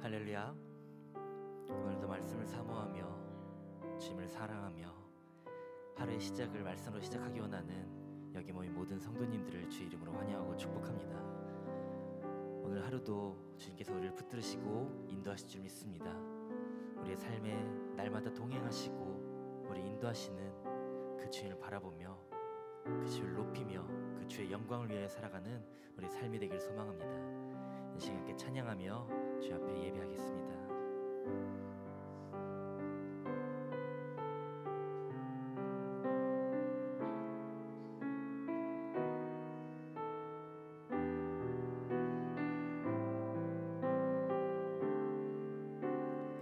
할렐루야. 오늘도 말씀을 사모하며 주님을 사랑하며 하루의 시작을 말씀으로 시작하기 원하는 여기 모인 모든 성도님들을 주의 이름으로 환영하고 축복합니다. 오늘 하루도 주님께서 우리를 붙들으시고 인도하실 줄 믿습니다. 우리의 삶에 날마다 동행하시고 우리 인도하시는 그 주님을 바라보며 그 주를 높이며 그 주의 영광을 위해 살아가는 우리 삶이 되길 소망합니다. 이 시간 함께 찬양하며 주 앞에 예배하겠습니다.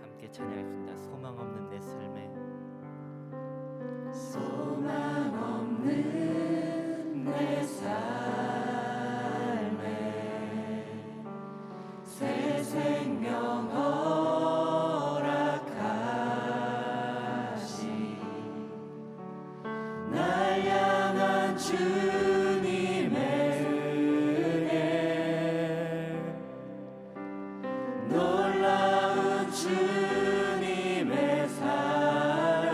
함께 찬양하겠습니다. 소망 없는 내 삶에, 소망 없는 내 삶에 새 생명 허락하시 날 향한 주님의 은혜 놀라운 주님의 사랑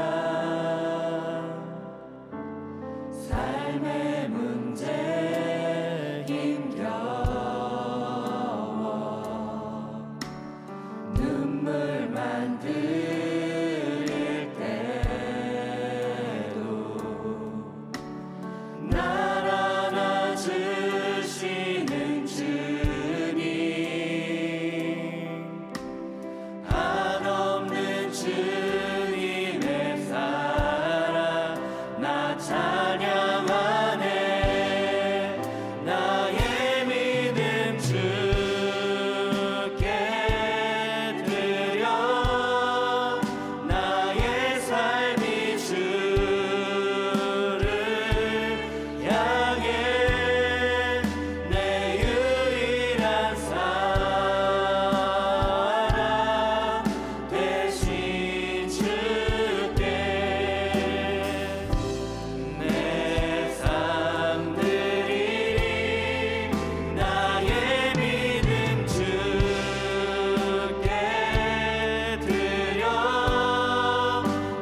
삶의 문제 힘겨워 눈물만 흘릴 때도 날 안아주시는 주님 한없는 주님의 사랑 나 찬양하네 나의 믿음 주께 드려 나의 삶이 주를 향해 내 유일한 사랑 대신 주께 내 삶 드리리 나의 믿음 주께 드려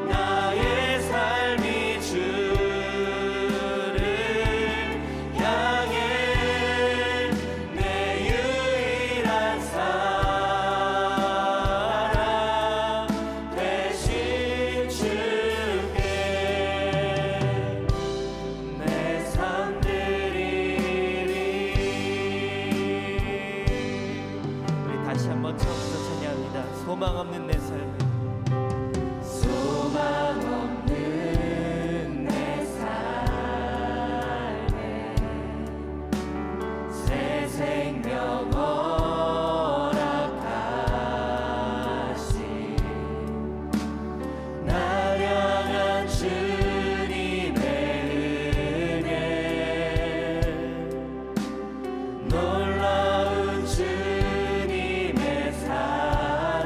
나의 삶이 주를 향해 내 유일한 사랑 대신 주께 내 삶 드리리. 우리 다시 한번 처음부터 찬양합니다. 소망 없는 내 삶에, 소망 없는 내 삶에 새 생명 허락하시 날 향한 주님의 은혜 놀라운 주님의 사랑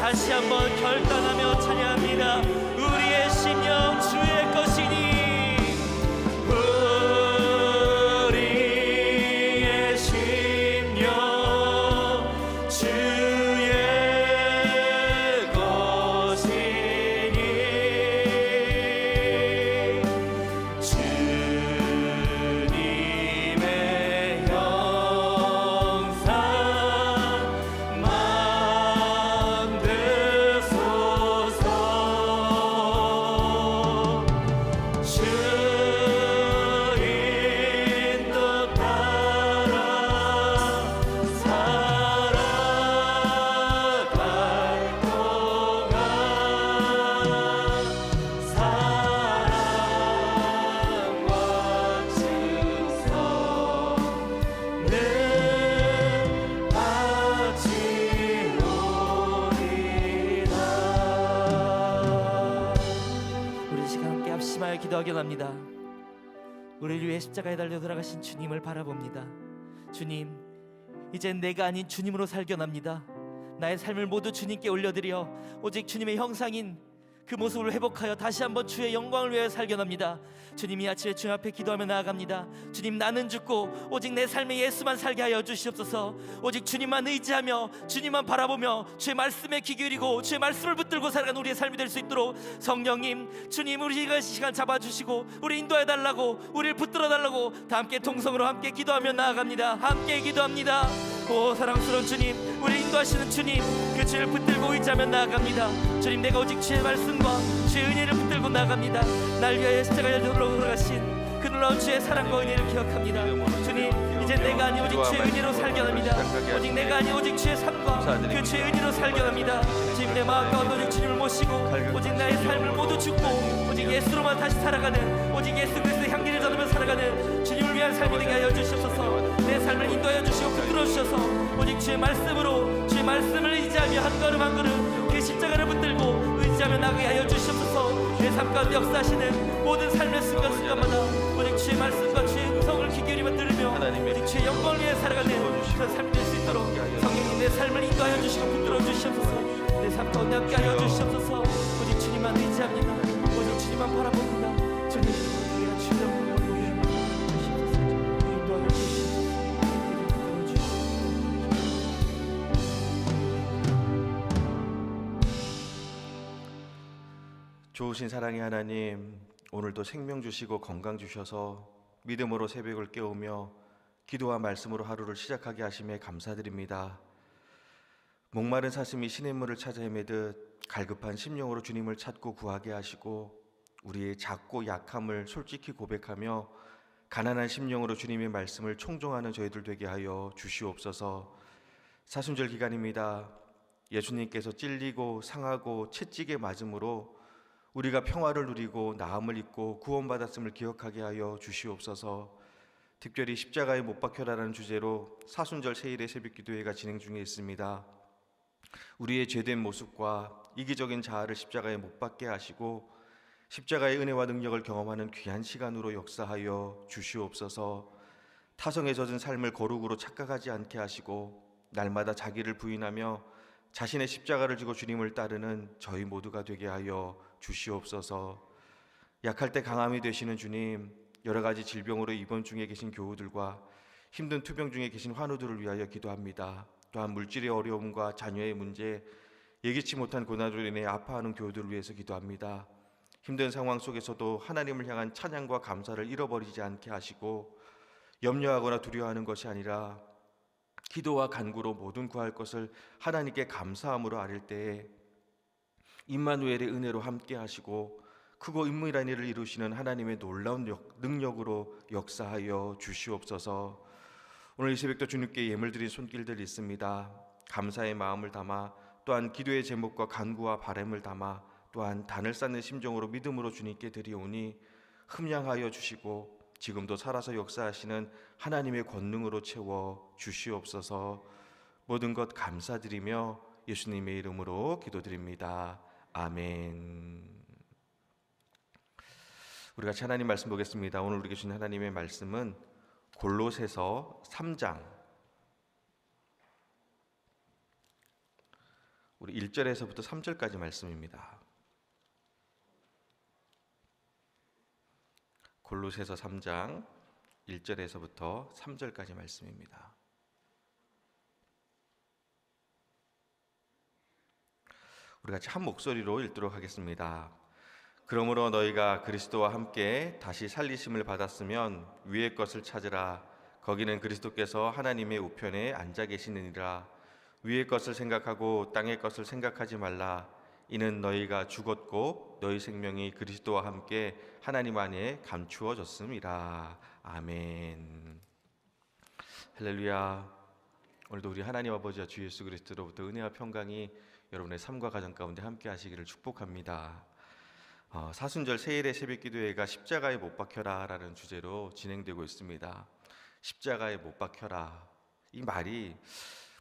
다시 한번 결단하며 찬양합니다. 우리의 심령 주의 것이니 우리의 심령 주의 것이니 주님의 형상 만드소서. 주 인도 따라 살아갈 동안 사랑과 증서는 바치오리라. 우리 이 시간 함께 합심하여 기도하기 원합니다. 우리를 위해 십자가에 달려 돌아가신 주님을 바라봅니다. 주님, 이젠 내가 아닌 주님으로 살겨납니다. 나의 삶을 모두 주님께 올려드려 오직 주님의 형상인 그 모습을 회복하여 다시 한번 주의 영광을 위하여 살겨납니다. 주님, 이 아침에 주님 앞에 기도하며 나아갑니다. 주님, 나는 죽고 오직 내 삶에 예수만 살게 하여 주시옵소서. 오직 주님만 의지하며 주님만 바라보며 주의 말씀에 귀 기울이고 주의 말씀을 붙들고 살아가는 우리의 삶이 될 수 있도록 성령님, 주님, 우리가 시간 잡아주시고 우리 인도해달라고, 우리를 붙들어달라고 다 함께 통성으로 함께 기도하며 나아갑니다. 함께 기도합니다. 오 사랑스러운 주님, 우리 인도하시는 주님, 그 주를 붙들고 의지하며 나아갑니다. 주님, 내가 오직 주의 말씀과 주의 은혜를 붙들고 나아갑니다. 날 위하여 십자가에 돌아가신 그 놀라운 주의 사랑과 은혜를 기억합니다. 주님, 이제 내가 아니 오직 주의 은혜로 살겨납니다. 오직 내가 아니 오직 주의 삶과 그 주의 은혜로 살겨납니다. 주님, 내 마음 가운데 오직 주님을 모시고 오직 나의 삶을 모두 죽고 오직 예수로만 다시 살아가는, 오직 예수 그리스도의 향기를 전하며 살아가는 주님을 위한 삶이 되게 하여 주시옵소서. 내 삶을 인도하여 주시고 붙들어 주셔서 오직 주의 말씀으로, 주의 말씀을 의지하며 한 걸음 한 걸음 그 십자가를 붙들고 의지하며 나가게 하여 주시옵소서. 내 삶 가운데 역사하시는 모든 삶의 순간순간마다 오직 주의 말씀과 주의 음성을 귀 기울이며 들으며 오직 주의 영광을 위해 살아가는 그런 삶이 될 수 있도록 성령님 내 삶을 인도하여 주시고 붙들어 주시옵소서. 내 삶 가운데 함께 하여 주시옵소서. 오직 주님만 의지합니다. 오직 주님만 바라봅니다. 주님, 우리가 주의 영광을 위해 주시옵소서. 인도하여 주시옵소서. 좋으신 사랑의 하나님, 오늘도 생명 주시고 건강 주셔서 믿음으로 새벽을 깨우며 기도와 말씀으로 하루를 시작하게 하심에 감사드립니다. 목마른 사슴이 시냇물을 찾아 헤매듯 갈급한 심령으로 주님을 찾고 구하게 하시고 우리의 작고 약함을 솔직히 고백하며 가난한 심령으로 주님의 말씀을 청종하는 저희들 되게 하여 주시옵소서. 사순절 기간입니다. 예수님께서 찔리고 상하고 채찍에 맞음으로 우리가 평화를 누리고 나음을 입고 구원받았음을 기억하게 하여 주시옵소서. 특별히 십자가에 못 박혀라라는 주제로 사순절 세일의 새벽기도회가 진행 중에 있습니다. 우리의 죄된 모습과 이기적인 자아를 십자가에 못 박게 하시고 십자가의 은혜와 능력을 경험하는 귀한 시간으로 역사하여 주시옵소서. 타성에 젖은 삶을 거룩으로 착각하지 않게 하시고 날마다 자기를 부인하며 자신의 십자가를 지고 주님을 따르는 저희 모두가 되게 하여 주시옵소서. 약할 때 강함이 되시는 주님, 여러 가지 질병으로 입원 중에 계신 교우들과 힘든 투병 중에 계신 환우들을 위하여 기도합니다. 또한 물질의 어려움과 자녀의 문제, 예기치 못한 고난으로 인해 아파하는 교우들을 위해서 기도합니다. 힘든 상황 속에서도 하나님을 향한 찬양과 감사를 잃어버리지 않게 하시고 염려하거나 두려워하는 것이 아니라 기도와 간구로 모든 구할 것을 하나님께 감사함으로 아릴 때에 임마누엘의 은혜로 함께 하시고 크고 인무이란 일을 이루시는 하나님의 놀라운 능력으로 역사하여 주시옵소서. 오늘 이 새벽도 주님께 예물 드린 손길들 있습니다. 감사의 마음을 담아 또한 기도의 제목과 간구와 바람을 담아 또한 단을 쌓는 심정으로 믿음으로 주님께 드리오니 흠양하여 주시고 지금도 살아서 역사하시는 하나님의 권능으로 채워 주시옵소서. 모든 것 감사드리며 예수님의 이름으로 기도드립니다. 아멘. 우리 같이 하나님 말씀 보겠습니다. 오늘 우리에게 주신 하나님의 말씀은 골로새서 3장, 우리 1절에서부터 3절까지 말씀입니다. 골로새서 3장 1절에서부터 3절까지 말씀입니다. 우리 같이 한 목소리로 읽도록 하겠습니다. 그러므로 너희가 그리스도와 함께 다시 살리심을 받았으면 위의 것을 찾으라. 거기는 그리스도께서 하나님의 우편에 앉아 계시느니라. 위의 것을 생각하고 땅의 것을 생각하지 말라. 이는 너희가 죽었고 너희 생명이 그리스도와 함께 하나님 안에 감추어졌음이라. 아멘. 할렐루야. 오늘도 우리 하나님 아버지와 주 예수 그리스도로부터 은혜와 평강이 여러분의 삶과 가정 가운데 함께 하시기를 축복합니다. 사순절 세일의 새벽기도회가 십자가에 못 박혀라 라는 주제로 진행되고 있습니다. 십자가에 못 박혀라, 이 말이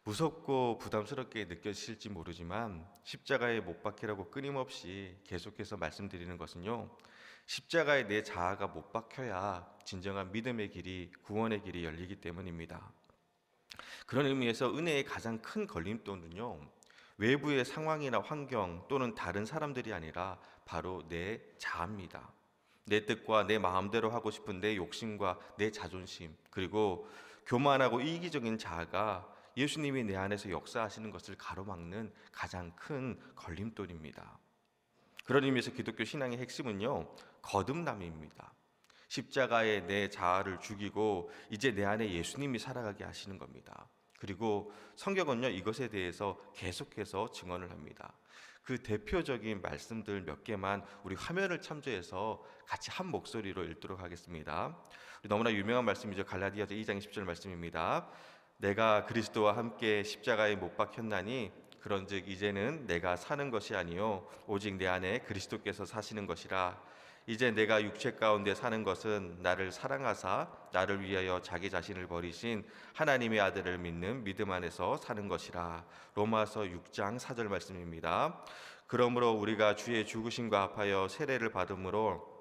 무섭고 부담스럽게 느껴지실지 모르지만 십자가에 못 박히라고 끊임없이 계속해서 말씀드리는 것은요, 십자가에 내 자아가 못 박혀야 진정한 믿음의 길이, 구원의 길이 열리기 때문입니다. 그런 의미에서 은혜의 가장 큰 걸림돌은요, 외부의 상황이나 환경 또는 다른 사람들이 아니라 바로 내 자아입니다. 내 뜻과 내 마음대로 하고 싶은 내 욕심과 내 자존심, 그리고 교만하고 이기적인 자아가 예수님이 내 안에서 역사하시는 것을 가로막는 가장 큰 걸림돌입니다. 그런 의미에서 기독교 신앙의 핵심은요, 거듭남입니다. 십자가에 내 자아를 죽이고 이제 내 안에 예수님이 살아가게 하시는 겁니다. 그리고 성경은요, 이것에 대해서 계속해서 증언을 합니다. 그 대표적인 말씀들 몇 개만 우리 화면을 참조해서 같이 한 목소리로 읽도록 하겠습니다. 너무나 유명한 말씀이죠. 갈라디아서 2장 10절 말씀입니다. 내가 그리스도와 함께 십자가에 못 박혔나니 그런즉 이제는 내가 사는 것이 아니요 오직 내 안에 그리스도께서 사시는 것이라. 이제 내가 육체 가운데 사는 것은 나를 사랑하사 나를 위하여 자기 자신을 버리신 하나님의 아들을 믿는 믿음 안에서 사는 것이라. 로마서 6장 4절 말씀입니다. 그러므로 우리가 주의 죽으심과 합하여 세례를 받음으로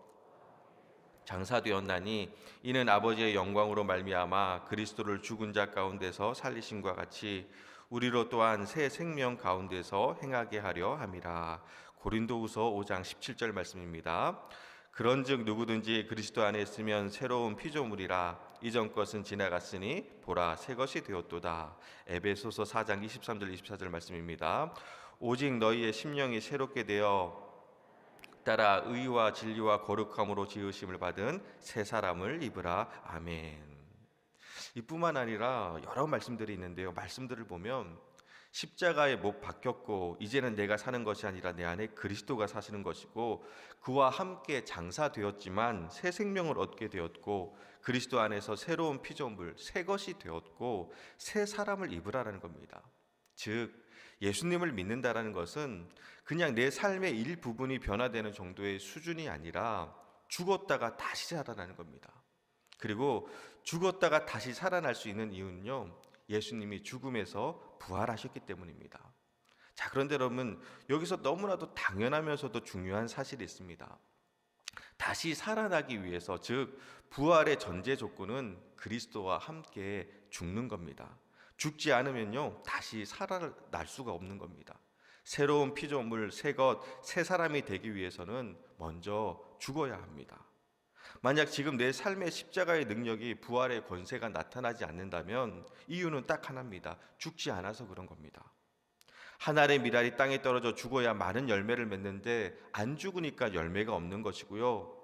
장사되었나니 이는 아버지의 영광으로 말미암아 그리스도를 죽은 자 가운데서 살리심과 같이 우리로 또한 새 생명 가운데서 행하게 하려 함이라. 고린도후서 5장 17절 말씀입니다. 그런즉 누구든지 그리스도 안에 있으면 새로운 피조물이라. 이전 것은 지나갔으니 보라 새 것이 되었도다. 에베소서 4장 23절 24절 말씀입니다. 오직 너희의 심령이 새롭게 되어 따라 의와 진리와 거룩함으로 지으심을 받은 새 사람을 입으라. 아멘. 이뿐만 아니라 여러 말씀들이 있는데요, 말씀들을 보면 십자가에 못 박혔고 이제는 내가 사는 것이 아니라 내 안에 그리스도가 사시는 것이고 그와 함께 장사되었지만 새 생명을 얻게 되었고 그리스도 안에서 새로운 피조물, 새 것이 되었고 새 사람을 입으라라는 겁니다. 즉 예수님을 믿는다라는 것은 그냥 내 삶의 일부분이 변화되는 정도의 수준이 아니라 죽었다가 다시 살아나는 겁니다. 그리고 죽었다가 다시 살아날 수 있는 이유는요, 예수님이 죽음에서 부활하셨기 때문입니다. 자, 그런데 여러분, 여기서 너무나도 당연하면서도 중요한 사실이 있습니다. 다시 살아나기 위해서, 즉 부활의 전제 조건은 그리스도와 함께 죽는 겁니다. 죽지 않으면요, 다시 살아날 수가 없는 겁니다. 새로운 피조물, 새 것, 새 사람이 되기 위해서는 먼저 죽어야 합니다. 만약 지금 내 삶의 십자가의 능력이, 부활의 권세가 나타나지 않는다면 이유는 딱 하나입니다. 죽지 않아서 그런 겁니다. 한 알의 밀알이 땅에 떨어져 죽어야 많은 열매를 맺는데 안 죽으니까 열매가 없는 것이고요,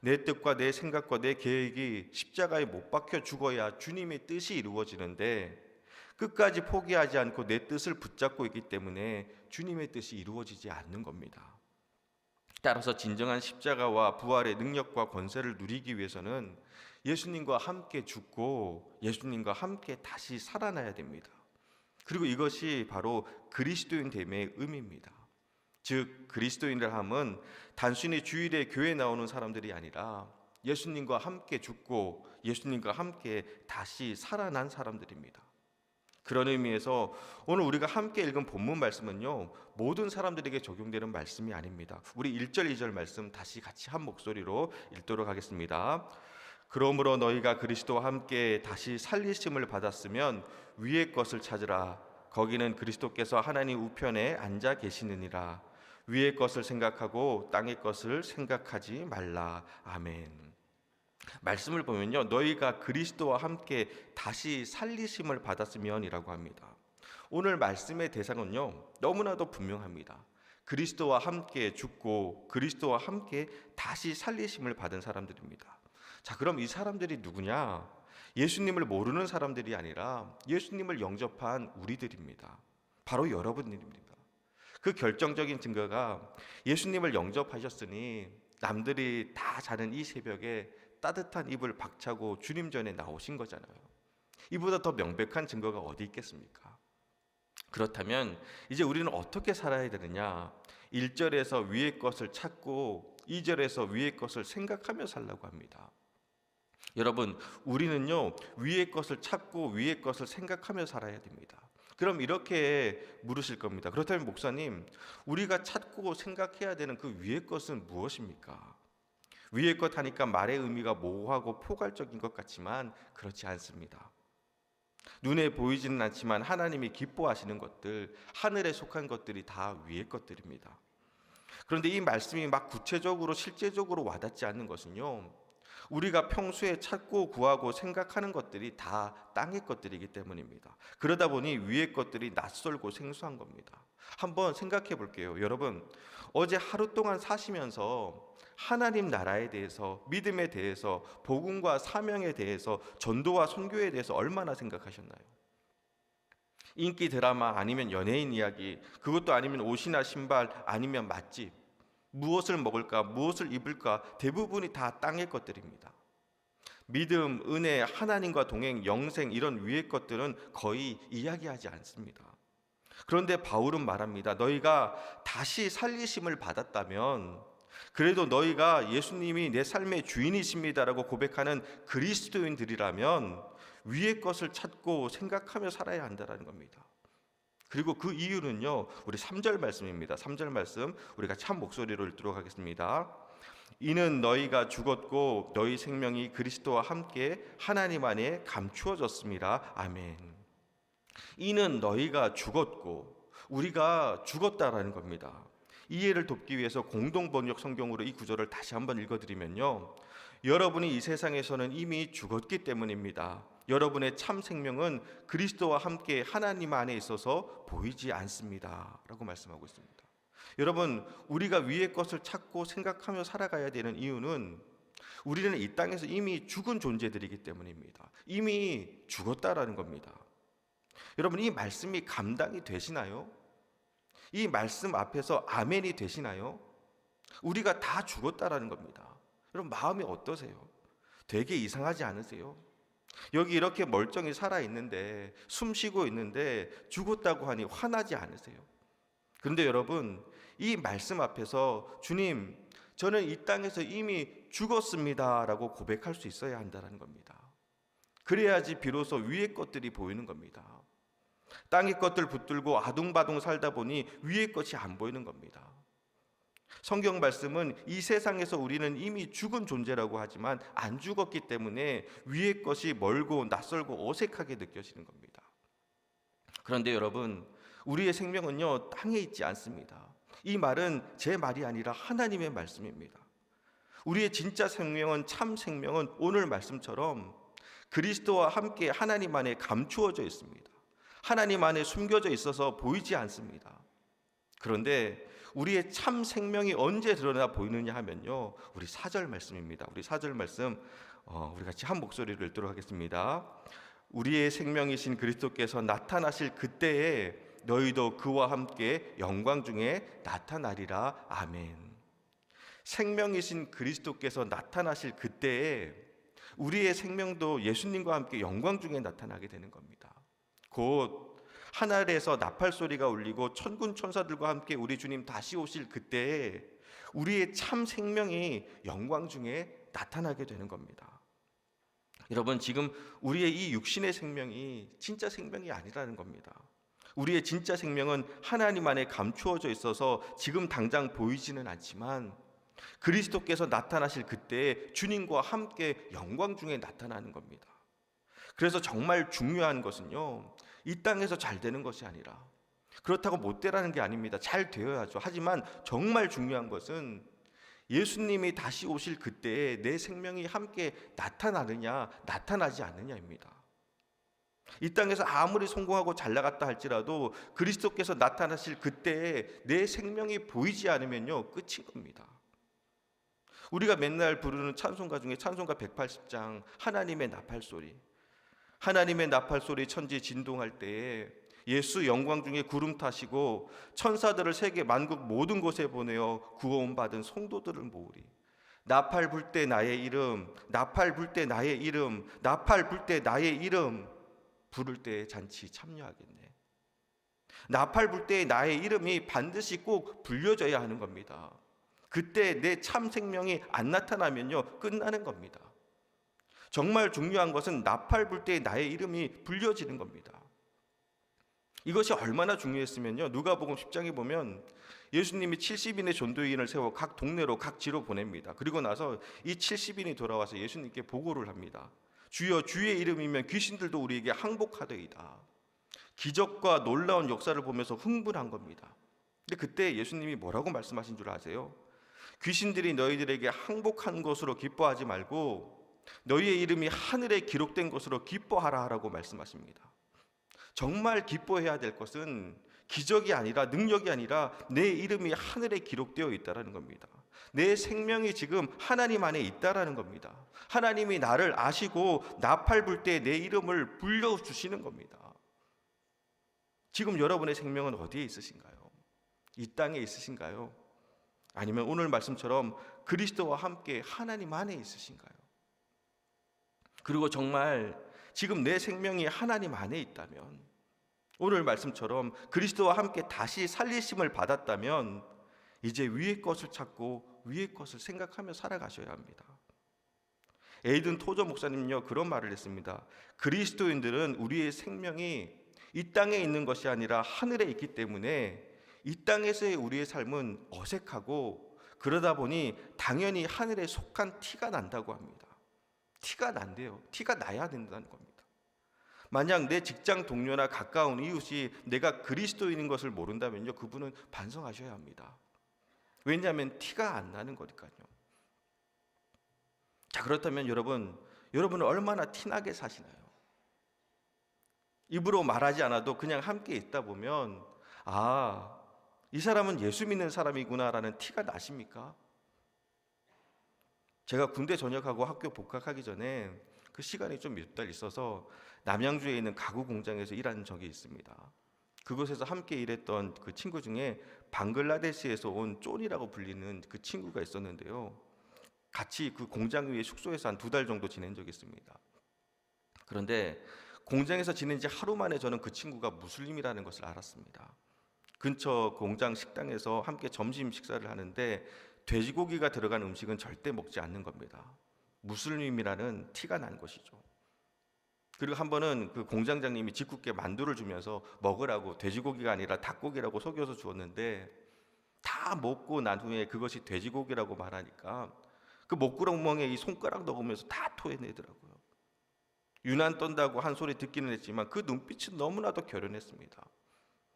내 뜻과 내 생각과 내 계획이 십자가에 못 박혀 죽어야 주님의 뜻이 이루어지는데 끝까지 포기하지 않고 내 뜻을 붙잡고 있기 때문에 주님의 뜻이 이루어지지 않는 겁니다. 따라서 진정한 십자가와 부활의 능력과 권세를 누리기 위해서는 예수님과 함께 죽고 예수님과 함께 다시 살아나야 됩니다. 그리고 이것이 바로 그리스도인됨의 의미입니다. 즉 그리스도인이라 함은 단순히 주일에 교회에 나오는 사람들이 아니라 예수님과 함께 죽고 예수님과 함께 다시 살아난 사람들입니다. 그런 의미에서 오늘 우리가 함께 읽은 본문 말씀은요, 모든 사람들에게 적용되는 말씀이 아닙니다. 우리 1절 2절 말씀 다시 같이 한 목소리로 읽도록 하겠습니다. 그러므로 너희가 그리스도와 함께 다시 살리심을 받았으면 위의 것을 찾으라. 거기는 그리스도께서 하나님 우편에 앉아 계시느니라. 위의 것을 생각하고 땅의 것을 생각하지 말라. 아멘. 말씀을 보면요, 너희가 그리스도와 함께 다시 살리심을 받았으면이라고 합니다. 오늘 말씀의 대상은요, 너무나도 분명합니다. 그리스도와 함께 죽고 그리스도와 함께 다시 살리심을 받은 사람들입니다. 자, 그럼 이 사람들이 누구냐? 예수님을 모르는 사람들이 아니라 예수님을 영접한 우리들입니다. 바로 여러분들입니다. 그 결정적인 증거가 예수님을 영접하셨으니 남들이 다 자는 이 새벽에 따뜻한 이불 박차고 주님 전에 나오신 거잖아요. 이보다 더 명백한 증거가 어디 있겠습니까? 그렇다면 이제 우리는 어떻게 살아야 되느냐? 1절에서 위의 것을 찾고 2절에서 위의 것을 생각하며 살라고 합니다. 여러분, 우리는요, 위의 것을 찾고 위의 것을 생각하며 살아야 됩니다. 그럼 이렇게 물으실 겁니다. 그렇다면 목사님, 우리가 찾고 생각해야 되는 그 위의 것은 무엇입니까? 위의 것 하니까 말의 의미가 모호하고 포괄적인 것 같지만 그렇지 않습니다. 눈에 보이지는 않지만 하나님이 기뻐하시는 것들, 하늘에 속한 것들이 다 위의 것들입니다. 그런데 이 말씀이 막 구체적으로 실제적으로 와닿지 않는 것은요, 우리가 평소에 찾고 구하고 생각하는 것들이 다 땅의 것들이기 때문입니다. 그러다 보니 위의 것들이 낯설고 생소한 겁니다. 한번 생각해 볼게요. 여러분, 어제 하루 동안 사시면서 하나님 나라에 대해서, 믿음에 대해서, 복음과 사명에 대해서, 전도와 선교에 대해서 얼마나 생각하셨나요? 인기 드라마 아니면 연예인 이야기, 그것도 아니면 옷이나 신발 아니면 맛집, 무엇을 먹을까, 무엇을 입을까, 대부분이 다 땅의 것들입니다. 믿음, 은혜, 하나님과 동행, 영생, 이런 위의 것들은 거의 이야기하지 않습니다. 그런데 바울은 말합니다. 너희가 다시 살리심을 받았다면, 그래도 너희가 예수님이 내 삶의 주인이십니다라고 고백하는 그리스도인들이라면 위의 것을 찾고 생각하며 살아야 한다는 겁니다. 그리고 그 이유는요, 우리 3절 말씀입니다. 3절 말씀 우리가 참 목소리로 읽도록 하겠습니다. 이는 너희가 죽었고 너희 생명이 그리스도와 함께 하나님 안에 감추어졌습니다. 아멘. 이는 너희가 죽었고, 우리가 죽었다라는 겁니다. 이해를 돕기 위해서 공동번역 성경으로 이 구절을 다시 한번 읽어드리면요, 여러분이 이 세상에서는 이미 죽었기 때문입니다. 여러분의 참 생명은 그리스도와 함께 하나님 안에 있어서 보이지 않습니다 라고 말씀하고 있습니다. 여러분, 우리가 위의 것을 찾고 생각하며 살아가야 되는 이유는 우리는 이 땅에서 이미 죽은 존재들이기 때문입니다. 이미 죽었다라는 겁니다. 여러분, 이 말씀이 감당이 되시나요? 이 말씀 앞에서 아멘이 되시나요? 우리가 다 죽었다라는 겁니다. 여러분, 마음이 어떠세요? 되게 이상하지 않으세요? 여기 이렇게 멀쩡히 살아있는데, 숨 쉬고 있는데 죽었다고 하니 화나지 않으세요? 그런데 여러분, 이 말씀 앞에서 주님, 저는 이 땅에서 이미 죽었습니다 라고 고백할 수 있어야 한다는 겁니다. 그래야지 비로소 위의 것들이 보이는 겁니다. 땅의 것들 붙들고 아둥바둥 살다 보니 위의 것이 안 보이는 겁니다. 성경 말씀은 이 세상에서 우리는 이미 죽은 존재라고 하지만 안 죽었기 때문에 위의 것이 멀고 낯설고 어색하게 느껴지는 겁니다. 그런데 여러분, 우리의 생명은요, 땅에 있지 않습니다. 이 말은 제 말이 아니라 하나님의 말씀입니다. 우리의 진짜 생명은, 참 생명은 오늘 말씀처럼 그리스도와 함께 하나님 안에 감추어져 있습니다. 하나님 안에 숨겨져 있어서 보이지 않습니다. 그런데 우리의 참 생명이 언제 드러나 보이느냐 하면요, 우리 4절 말씀입니다. 우리 4절 말씀 우리 같이 한 목소리로 읽도록 하겠습니다. 우리의 생명이신 그리스도께서 나타나실 그때에 너희도 그와 함께 영광 중에 나타나리라. 아멘. 생명이신 그리스도께서 나타나실 그때에 우리의 생명도 예수님과 함께 영광 중에 나타나게 되는 겁니다. 곧 하늘에서 나팔 소리가 울리고 천군 천사들과 함께 우리 주님 다시 오실 그때에 우리의 참 생명이 영광 중에 나타나게 되는 겁니다. 여러분, 지금 우리의 이 육신의 생명이 진짜 생명이 아니라는 겁니다. 우리의 진짜 생명은 하나님 안에 감추어져 있어서 지금 당장 보이지는 않지만 그리스도께서 나타나실 그때에 주님과 함께 영광 중에 나타나는 겁니다. 그래서 정말 중요한 것은요, 이 땅에서 잘 되는 것이 아니라, 그렇다고 못 되라는 게 아닙니다. 잘 되어야죠. 하지만 정말 중요한 것은 예수님이 다시 오실 그때에 내 생명이 함께 나타나느냐 나타나지 않느냐입니다. 이 땅에서 아무리 성공하고 잘 나갔다 할지라도 그리스도께서 나타나실 그때에 내 생명이 보이지 않으면요, 끝인 겁니다. 우리가 맨날 부르는 찬송가 중에 찬송가 180장 하나님의 나팔소리, 하나님의 나팔소리 천지 진동할 때에 예수 영광 중에 구름 타시고 천사들을 세계 만국 모든 곳에 보내어 구원 받은 성도들을 모으리. 나팔 불 때 나의 이름, 나팔 불 때 나의 이름, 나팔 불 때 나의 이름, 부를 때 잔치 참여하겠네. 나팔 불 때 나의 이름이 반드시 꼭 불려져야 하는 겁니다. 그때 내 참 생명이 안 나타나면요, 끝나는 겁니다. 정말 중요한 것은 나팔 불 때 나의 이름이 불려지는 겁니다. 이것이 얼마나 중요했으면요, 누가복음 10장에 보면 예수님이 70인의 전도인을 세워 각 동네로 각 지로 보냅니다. 그리고 나서 이 70인이 돌아와서 예수님께 보고를 합니다. 주여, 주의 이름이면 귀신들도 우리에게 항복하더이다. 기적과 놀라운 역사를 보면서 흥분한 겁니다. 근데 그때 예수님이 뭐라고 말씀하신 줄 아세요? 귀신들이 너희들에게 항복한 것으로 기뻐하지 말고 너희의 이름이 하늘에 기록된 것으로 기뻐하라 라고 말씀하십니다. 정말 기뻐해야 될 것은 기적이 아니라, 능력이 아니라 내 이름이 하늘에 기록되어 있다는 겁니다. 내 생명이 지금 하나님 안에 있다는 겁니다. 하나님이 나를 아시고 나팔 불 때 내 이름을 불려주시는 겁니다. 지금 여러분의 생명은 어디에 있으신가요? 이 땅에 있으신가요? 아니면 오늘 말씀처럼 그리스도와 함께 하나님 안에 있으신가요? 그리고 정말 지금 내 생명이 하나님 안에 있다면, 오늘 말씀처럼 그리스도와 함께 다시 살리심을 받았다면 이제 위의 것을 찾고 위의 것을 생각하며 살아가셔야 합니다. 에이든 토저 목사님은요, 그런 말을 했습니다. 그리스도인들은 우리의 생명이 이 땅에 있는 것이 아니라 하늘에 있기 때문에 이 땅에서의 우리의 삶은 어색하고, 그러다 보니 당연히 하늘에 속한 티가 난다고 합니다. 티가 난대요. 티가 나야 된다는 겁니다. 만약 내 직장 동료나 가까운 이웃이 내가 그리스도인인 것을 모른다면요, 그분은 반성하셔야 합니다. 왜냐하면 티가 안 나는 거니까요. 자, 그렇다면 여러분은 얼마나 티나게 사시나요? 입으로 말하지 않아도 그냥 함께 있다 보면, 아, 이 사람은 예수 믿는 사람이구나라는 티가 나십니까? 제가 군대 전역하고 학교 복학하기 전에 그 시간이 좀 몇 달 있어서 남양주에 있는 가구 공장에서 일한 적이 있습니다. 그곳에서 함께 일했던 그 친구 중에 방글라데시에서 온 쫀이라고 불리는 그 친구가 있었는데요, 같이 그 공장 위에 숙소에서 한 2달 정도 지낸 적이 있습니다. 그런데 공장에서 지낸 지 하루 만에 저는 그 친구가 무슬림이라는 것을 알았습니다. 근처 공장 식당에서 함께 점심 식사를 하는데 돼지고기가 들어간 음식은 절대 먹지 않는 겁니다. 무슬림이라는 티가 난 것이죠. 그리고 한 번은 그 공장장님이 짓궂게 만두를 주면서 먹으라고, 돼지고기가 아니라 닭고기라고 속여서 주었는데 다 먹고 난 후에 그것이 돼지고기라고 말하니까 그 목구멍에 이 손가락 넣으면서 다 토해내더라고요. 유난 떤다고 한 소리 듣기는 했지만 그 눈빛은 너무나도 결연했습니다.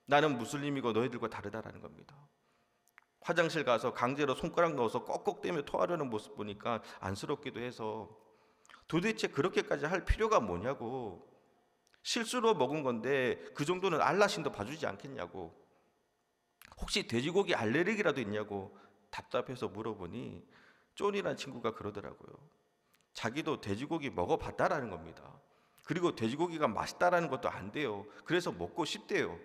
나는 무슬림이고 너희들과 다르다라는 겁니다. 화장실 가서 강제로 손가락 넣어서 꺽꺽대며 토하려는 모습 보니까 안쓰럽기도 해서, 도대체 그렇게까지 할 필요가 뭐냐고, 실수로 먹은 건데 그 정도는 알라신도 봐주지 않겠냐고, 혹시 돼지고기 알레르기라도 있냐고 답답해서 물어보니 쫀이라는 친구가 그러더라고요. 자기도 돼지고기 먹어봤다라는 겁니다. 그리고 돼지고기가 맛있다라는 것도 안 돼요. 그래서 먹고 싶대요.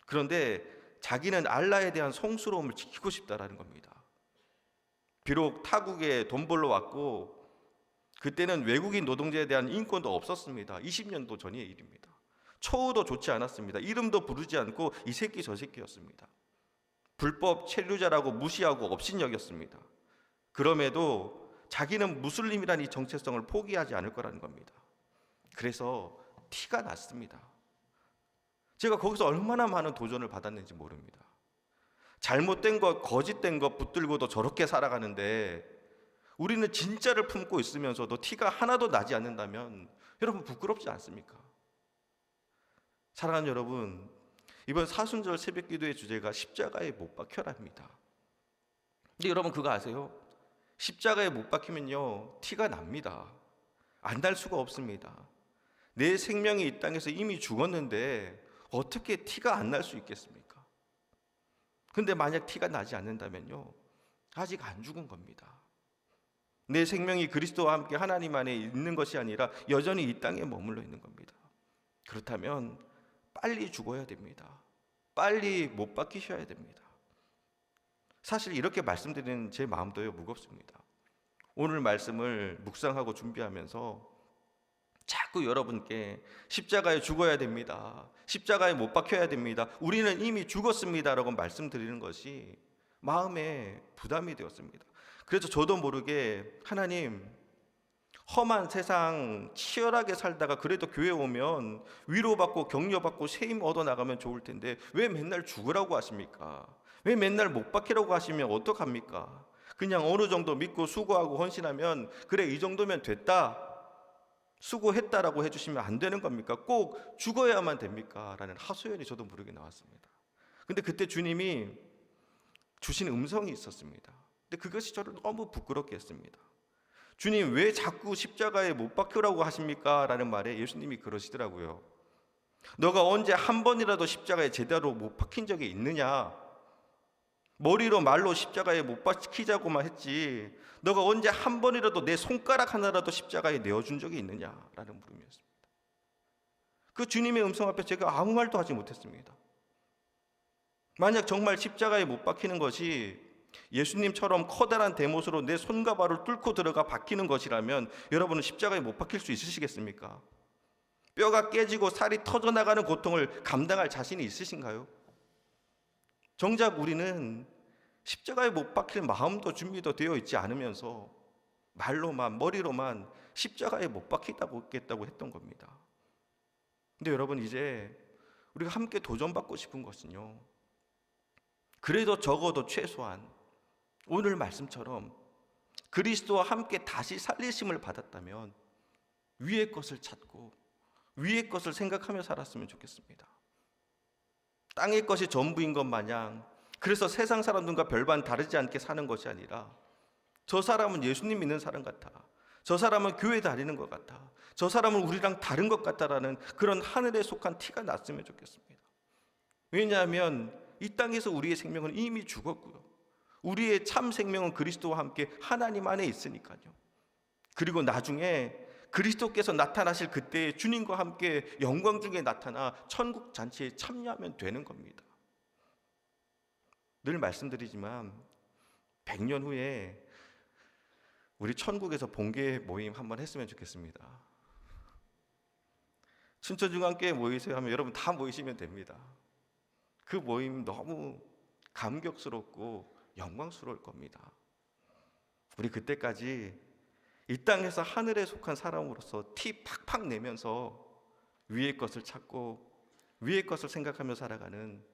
그런데 자기는 알라에 대한 성스러움을 지키고 싶다라는 겁니다. 비록 타국에 돈 벌러 왔고 그때는 외국인 노동자에 대한 인권도 없었습니다. 20년도 전의 일입니다. 처우도 좋지 않았습니다. 이름도 부르지 않고 이 새끼 저 새끼였습니다. 불법 체류자라고 무시하고 업신여겼습니다. 그럼에도 자기는 무슬림이라는 이 정체성을 포기하지 않을 거라는 겁니다. 그래서 티가 났습니다. 제가 거기서 얼마나 많은 도전을 받았는지 모릅니다. 잘못된 것, 거짓된 것 붙들고도 저렇게 살아가는데 우리는 진짜를 품고 있으면서도 티가 하나도 나지 않는다면 여러분 부끄럽지 않습니까? 사랑하는 여러분, 이번 사순절 새벽기도의 주제가 십자가에 못 박혀라입니다. 근데 여러분 그거 아세요? 십자가에 못 박히면요 티가 납니다. 안 날 수가 없습니다. 내 생명이 이 땅에서 이미 죽었는데 어떻게 티가 안 날 수 있겠습니까? 근데 만약 티가 나지 않는다면요 아직 안 죽은 겁니다. 내 생명이 그리스도와 함께 하나님 안에 있는 것이 아니라 여전히 이 땅에 머물러 있는 겁니다. 그렇다면 빨리 죽어야 됩니다. 빨리 못 박히셔야 됩니다. 사실 이렇게 말씀드리는 제 마음도요 무겁습니다. 오늘 말씀을 묵상하고 준비하면서 자꾸 여러분께 십자가에 죽어야 됩니다, 십자가에 못 박혀야 됩니다, 우리는 이미 죽었습니다 라고 말씀드리는 것이 마음에 부담이 되었습니다. 그래서 저도 모르게 하나님, 험한 세상 치열하게 살다가 그래도 교회 오면 위로받고 격려받고 세임 얻어나가면 좋을 텐데 왜 맨날 죽으라고 하십니까? 왜 맨날 못 박히라고 하시면 어떡합니까? 그냥 어느 정도 믿고 수고하고 헌신하면 그래 이 정도면 됐다, 수고했다라고 해주시면 안 되는 겁니까? 꼭 죽어야만 됩니까? 라는 하소연이 저도 모르게 나왔습니다. 근데 그때 주님이 주신 음성이 있었습니다. 근데 그것이 저를 너무 부끄럽게 했습니다. 주님 왜 자꾸 십자가에 못 박히라고 하십니까? 라는 말에 예수님이 그러시더라고요. 너가 언제 한 번이라도 십자가에 제대로 못 박힌 적이 있느냐? 머리로 말로 십자가에 못 박히자고만 했지 너가 언제 한 번이라도 내 손가락 하나라도 십자가에 내어준 적이 있느냐라는 물음이었습니다. 그 주님의 음성 앞에 제가 아무 말도 하지 못했습니다. 만약 정말 십자가에 못 박히는 것이 예수님처럼 커다란 대못으로 내 손과 발을 뚫고 들어가 박히는 것이라면 여러분은 십자가에 못 박힐 수 있으시겠습니까? 뼈가 깨지고 살이 터져나가는 고통을 감당할 자신이 있으신가요? 정작 우리는 십자가에 못 박힐 마음도 준비도 되어 있지 않으면서 말로만 머리로만 십자가에 못 박히겠다고 했던 겁니다. 근데 여러분 이제 우리가 함께 도전받고 싶은 것은요, 그래도 적어도 최소한 오늘 말씀처럼 그리스도와 함께 다시 살리심을 받았다면 위의 것을 찾고 위의 것을 생각하며 살았으면 좋겠습니다. 땅의 것이 전부인 것 마냥 그래서 세상 사람들과 별반 다르지 않게 사는 것이 아니라 저 사람은 예수님 믿는 사람 같아, 저 사람은 교회 다니는 것 같아, 저 사람은 우리랑 다른 것 같다라는 그런 하늘에 속한 티가 났으면 좋겠습니다. 왜냐하면 이 땅에서 우리의 생명은 이미 죽었고요, 우리의 참 생명은 그리스도와 함께 하나님 안에 있으니까요. 그리고 나중에 그리스도께서 나타나실 그때에 주님과 함께 영광 중에 나타나 천국 잔치에 참여하면 되는 겁니다. 늘 말씀드리지만 100년 후에 우리 천국에서 봉계 모임 한번 했으면 좋겠습니다. 춘천중앙교회 모이세요 하면 여러분 다 모이시면 됩니다. 그 모임 너무 감격스럽고 영광스러울 겁니다. 우리 그때까지 이 땅에서 하늘에 속한 사람으로서 티 팍팍 내면서 위의 것을 찾고 위의 것을 생각하며 살아가는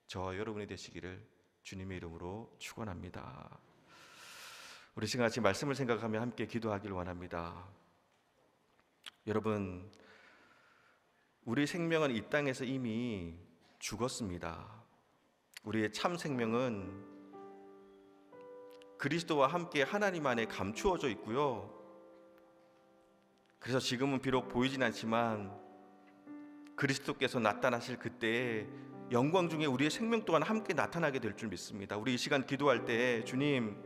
저 여러분이 되시기를 주님의 이름으로 축원합니다. 우리 시간 같이 말씀을 생각하며 함께 기도하길 원합니다. 여러분, 우리 생명은 이 땅에서 이미 죽었습니다. 우리의 참 생명은 그리스도와 함께 하나님 안에 감추어져 있고요, 그래서 지금은 비록 보이진 않지만 그리스도께서 나타나실 그때에 영광 중에 우리의 생명 또한 함께 나타나게 될 줄 믿습니다. 우리 이 시간 기도할 때 주님,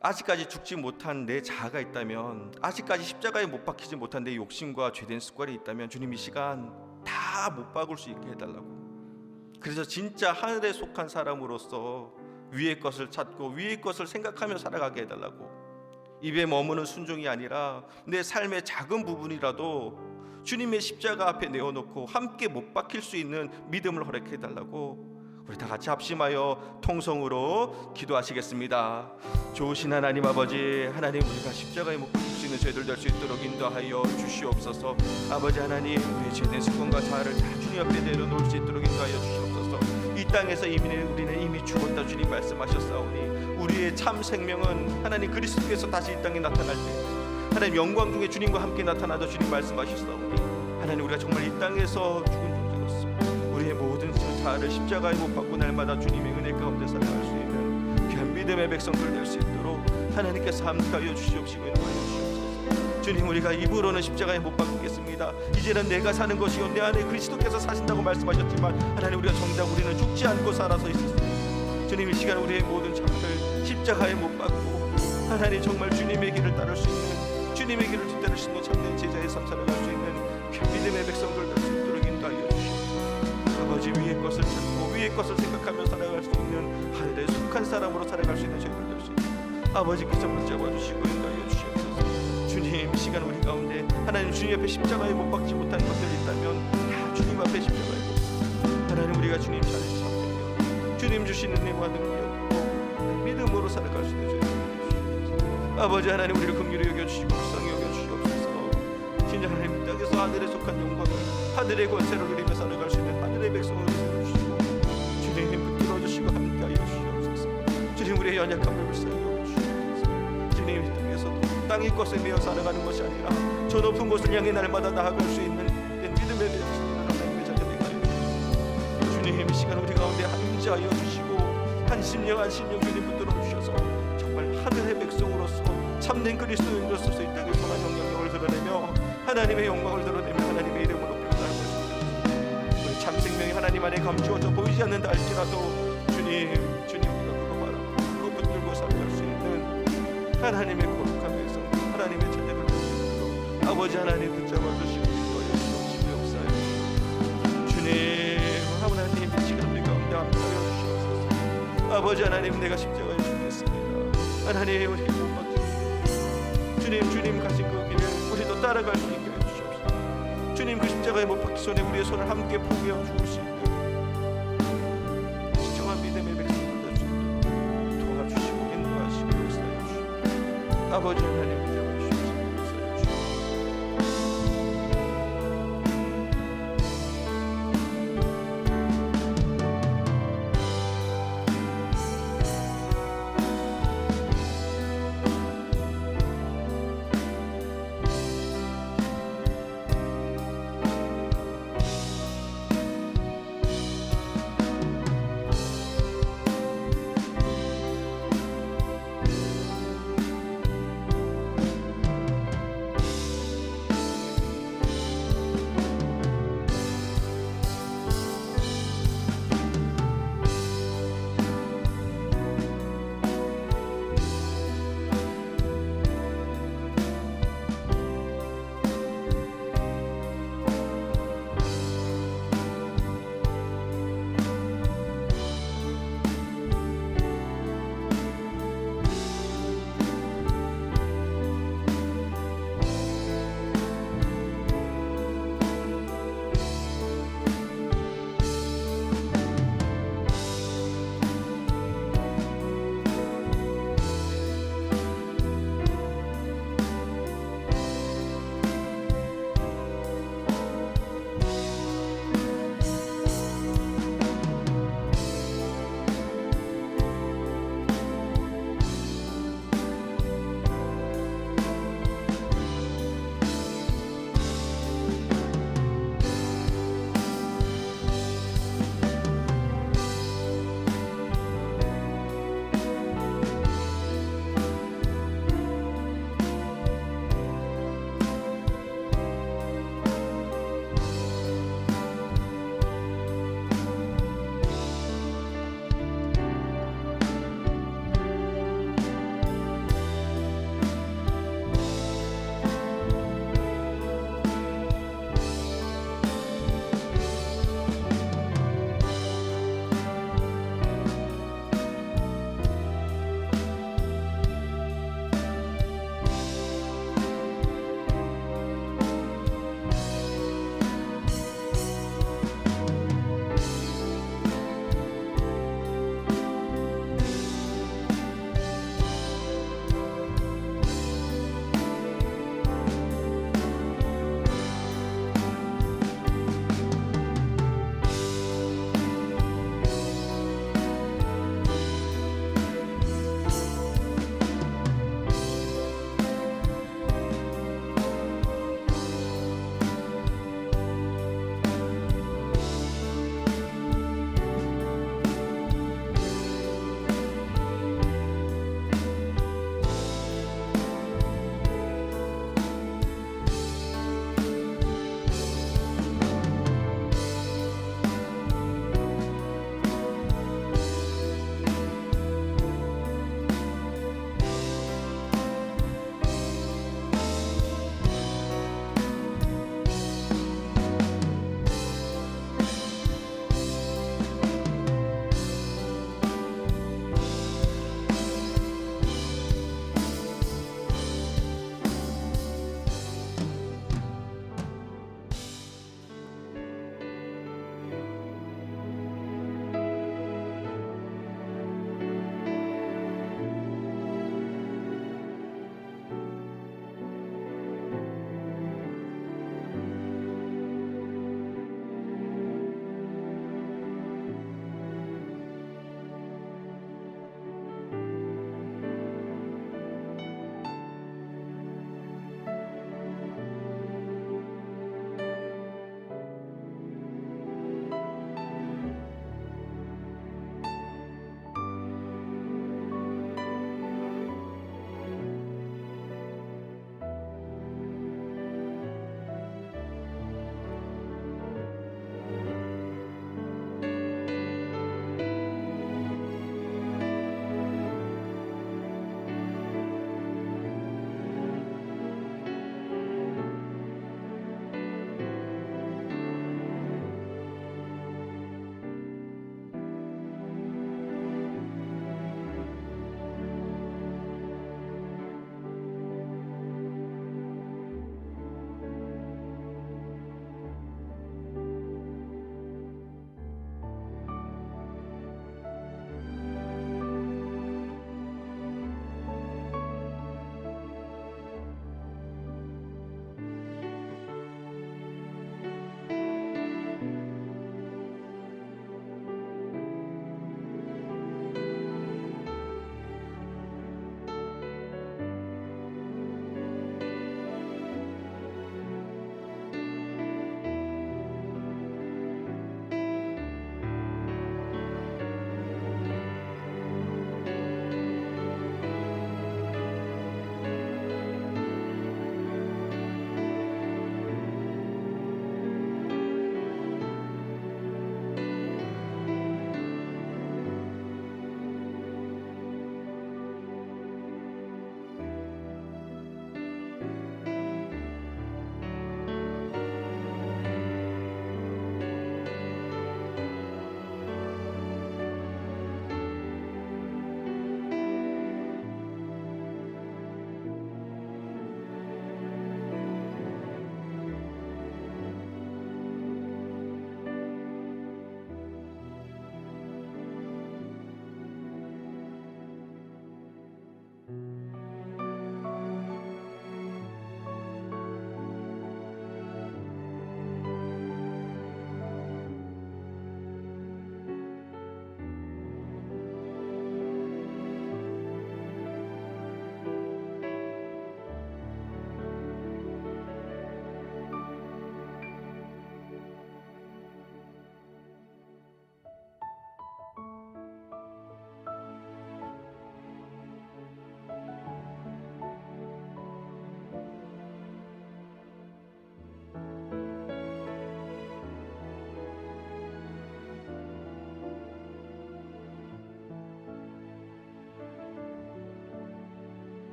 아직까지 죽지 못한 내 자아가 있다면, 아직까지 십자가에 못 박히지 못한 내 욕심과 죄된 습관이 있다면 주님 이 시간 다 못 박을 수 있게 해달라고. 그래서 진짜 하늘에 속한 사람으로서 위의 것을 찾고 위의 것을 생각하며 살아가게 해달라고. 입에 머무는 순종이 아니라 내 삶의 작은 부분이라도 주님의 십자가 앞에 내어놓고 함께 못 박힐 수 있는 믿음을 허락해 달라고 우리 다 같이 합심하여 통성으로 기도하시겠습니다. 좋으신 하나님 아버지, 하나님, 우리가 십자가에 못 박힐 수 있는 죄들 될 수 있도록 인도하여 주시옵소서. 아버지 하나님, 우리의 죄된 습관과 자아를 다 주님 앞에 내려놓을 수 있도록 인도하여 주시옵소서. 이 땅에서 우리는 이미 죽었다 주님 말씀하셨사오니 우리의 참 생명은 하나님 그리스도께서 다시 이 땅에 나타날 때 하나님 영광 중에 주님과 함께 나타나도 주님 말씀하셨사오니 하나님, 우리가 정말 이 땅에서 죽은 자아를 십자가에 못 박고 날마다 주님의 은혜 가운데 살아갈 수 있는 귀한 믿음의 백성들 될 수 있도록 하나님께서 함께하여 주시옵시고 인도하여 주시옵소서. 주님, 우리가 입으로는 십자가에 못 박히겠습니다. 이제는 내가 사는 것이요 내 안에 그리스도께서 사신다고 말씀하셨지만 하나님, 우리가 정작 우리는 죽지 않고 살아서 있었습니다. 주님, 이 시간 우리의 모든 삶을 십자가에 못 박고 하나님 정말 주님의 길을 따를 수 있는, 주님의 길을 뒤따를 수 있는 참된 제자의 삶 살아갈 수 있는 믿음의 백성들 될 수 있도록 인도하여 주시옵소서. 아버지, 위의 것을 찾고 위의 것을 생각하며 살아갈 수 있는 하늘에 속한 사람으로 살아갈 수 있는 저희들 될 수 있도록 아버지께서 붙잡아 주시고 인도하여 주시옵소서. 주님, 이 시간 우리 가운데 하나님 주님 앞에 십자가에 못 박지 못한 것들이 있다면 다 주님 앞에 십자가에 못 박고 하나님, 우리가 주님 자리에 참되며 주님 주시는 은혜와 능력 믿음으로 살아갈 수 있는 저희들 아버지 하나님, 우리를 긍휼히 여겨주시고 불쌍히 여겨주시옵소서. 진짜 하나님, 이 땅에서 하늘에 속한 영광을 하늘의 권세를 누리며 살아갈 수 있는 하늘의 백성으로 세워주시고 주님 붙들어주시고 함께하여 주시옵소서. 주님, 우리의 연약함을 불쌍히 여겨주시옵소서. 주님, 이 땅에서도 땅의 것에 매여 살아가는 것이 아니라 저 높은 곳을 향해 날마다 나아갈 수 있는 믿음의 백성으로 하나님의 자녀되게 하여 주시옵소서. 주님, 이 시간 우리 가운데 함께하여 주시고 한심령 주님 붙들어 주셔서 하늘의 백성으로서 참된 그리스도인으로서 이 땅에 선한 영향력을 드러내며 하나님의 영광을 드러내며 하나님의 이름을 높이고 나아갈 수 있는 우리 참 생명이 하나님 안에 감추어져 보이지 않는다 할지라도 주님 우리가 그거 바라고 그거 붙들고 살아갈 수 있는 하나님의 거룩한 백성, 하나님의 자녀들 되시도록 아버지 하나님 붙잡아 주시고 인도하여 주시옵시고 역사하여 주시옵소서. 주님, 하나님 이 시간 우리 가운데 함께하여 주시옵소서. 아버지 하나님, 내가 십자가에 죽겠습니다. 하나님, 우리 못 박히고 주님 가신 그 길을 우리도 따라갈 수 있게 해주시옵소서. 주님, 그 십자가에 못 박기 전에 우리의 손을 함께 포개어 죽을 수 있는 진정한 믿음의 백성들 될 수 있도록 도와주시고 인도하시고 역사해 주시옵소서. 아버지 하나님,